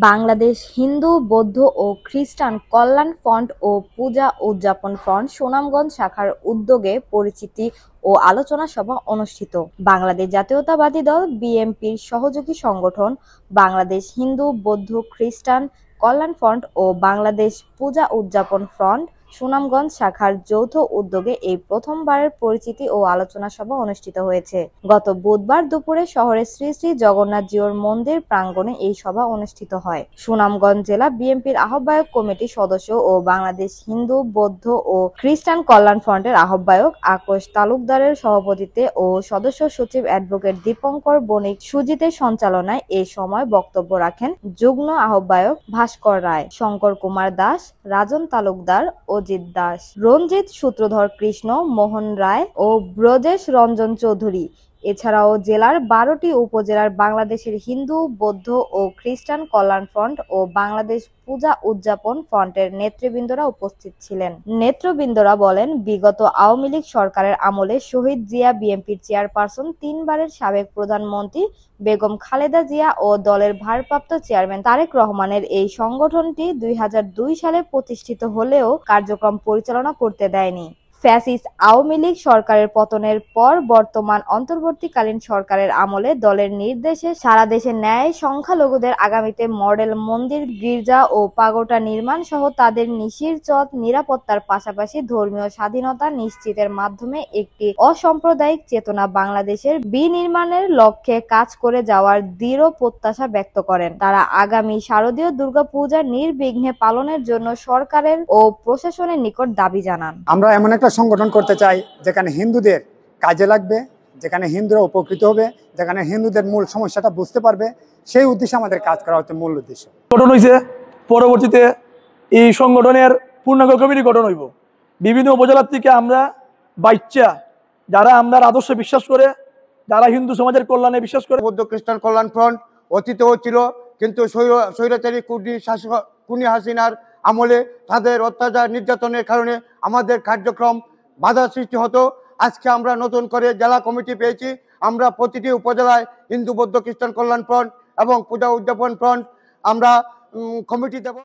বাংলাদেশ হিন্দু, বৌদ্ধ ও খ্রিস্টান কল্যাণ ফ্রন্ট ও পূজা উদযাপন ফ্রন্ট সুনামগঞ্জ শাখার উদ্যোগে পরিচিতি ও আলোচনা সভা অনুষ্ঠিত। বাংলাদেশ জাতীয়তাবাদী দল বিএনপির সহযোগী সংগঠন বাংলাদেশ হিন্দু, বৌদ্ধ, খ্রিস্টান কল্যাণ ফ্রন্ট ও বাংলাদেশ পূজা উদযাপন ফ্রন্ট সুনামগঞ্জ শাখার যৌথ উদ্যোগে এই প্রথমবারের পরিচিতি ও আলোচনা সভা অনুষ্ঠিত হয়েছে। গত বুধবার দুপুরে শহরের শ্রী শ্রী জগন্নাথ জিউর মন্দির প্রাঙ্গণে এই সভা অনুষ্ঠিত হয়। সুনামগঞ্জ জেলা বিএনপির আহ্বায়ক কমিটির সদস্য ও বাংলাদেশ হিন্দু, বৌদ্ধ ও খ্রিস্টান কল্যাণ ফ্রন্টের আহ্বায়ক আকাশ তালুকদারের সভাপতিত্বে ও সদস্য সচিব অ্যাডভোকেট দীপঙ্কর বণিক সুজিতের সঞ্চালনায় এ সময় বক্তব্য রাখেন যুগ্ম আহ্বায়ক ভাস্কর রায়, শঙ্কর কুমার দাস, রাজন তালুকদার, অজিত দাস, রঞ্জিত সূত্রধর কৃষ্ণ, মোহন রায় ও ব্রজেশ রঞ্জন চৌধুরী। এছাড়াও জেলার ১২টি উপজেলার বাংলাদেশের হিন্দু, বৌদ্ধ ও খ্রিস্টান কল্যাণ ফ্রন্ট ও বাংলাদেশ পূজা উদযাপন ফ্রন্টের নেতৃবৃন্দরা উপস্থিত ছিলেন। নেতৃবৃন্দরা বলেন, বিগত আওয়ামী লীগ সরকারের আমলে শহীদ জিয়া, বিএনপির চেয়ারপারসন, ৩ বারের সাবেক প্রধানমন্ত্রী বেগম খালেদা জিয়া ও দলের ভারপ্রাপ্ত চেয়ারম্যান তারেক রহমানের এই সংগঠনটি ২০০২ সালে প্রতিষ্ঠিত হলেও কার্যক্রম পরিচালনা করতে দেয়নি। ফ্যাসিস্ট আওয়ামী লীগ সরকারের পতনের পর বর্তমান অন্তর্বর্তীকালীন সরকারের আমলে দলের নির্দেশে সারা দেশে ন্যায় সংখ্যালঘুদের আগামীতে মডেল মন্দির, গির্জা ও পাগোটা নির্মাণ সহ তাদের নিশিরচত নিরাপত্তার পাশাপাশি ধর্মীয় স্বাধীনতা নিশ্চিতের মাধ্যমে একটি অসাম্প্রদায়িক চেতনা বাংলাদেশের বিনির্মাণের লক্ষ্যে কাজ করে যাওয়ার দৃঢ় প্রত্যাশা ব্যক্ত করেন। তারা আগামী শারদীয় দুর্গাপূজা নির্বিঘ্নে পালনের জন্য সরকারের ও প্রশাসনের নিকট দাবি জানান। আমরা এমন একটা সংগঠন করতে চাই যেখানে হিন্দুদের কাজে লাগবে, যেখানে হিন্দুরা উপকৃত হবে, যেখানে হিন্দুদের মূল সমস্যাটা বুঝতে পারবে, সেই উদ্দেশ্যে আমাদের কাজ করা হচ্ছে মূল উদ্দেশ্য। গঠন হয়েছে, পরবর্তীতে এই সংগঠনের পূর্ণাঙ্গ কমিটি গঠন হইব। বিভিন্ন উপজেলার থেকে আমরা বাচ্চা যারা আমরা আদর্শে বিশ্বাস করে, যারা হিন্দু সমাজের কল্যাণে বিশ্বাস করে। বৌদ্ধ খ্রিস্টান কল্যাণ ফ্রন্ট অতীতেও ছিল, কিন্তু স্বৈরাচারী খুনি হাসিনার আমলে তাদের অত্যাচার নির্যাতনের কারণে আমাদের কার্যক্রম বাধা সৃষ্টি হতো। আজকে আমরা নতুন করে জেলা কমিটি পেয়েছি। আমরা প্রতিটি উপজেলায় হিন্দু, বৌদ্ধ, খ্রিস্টান কল্যাণ ফ্রন্ট এবং পূজা উদযাপন ফ্রন্ট আমরা কমিটি দেব।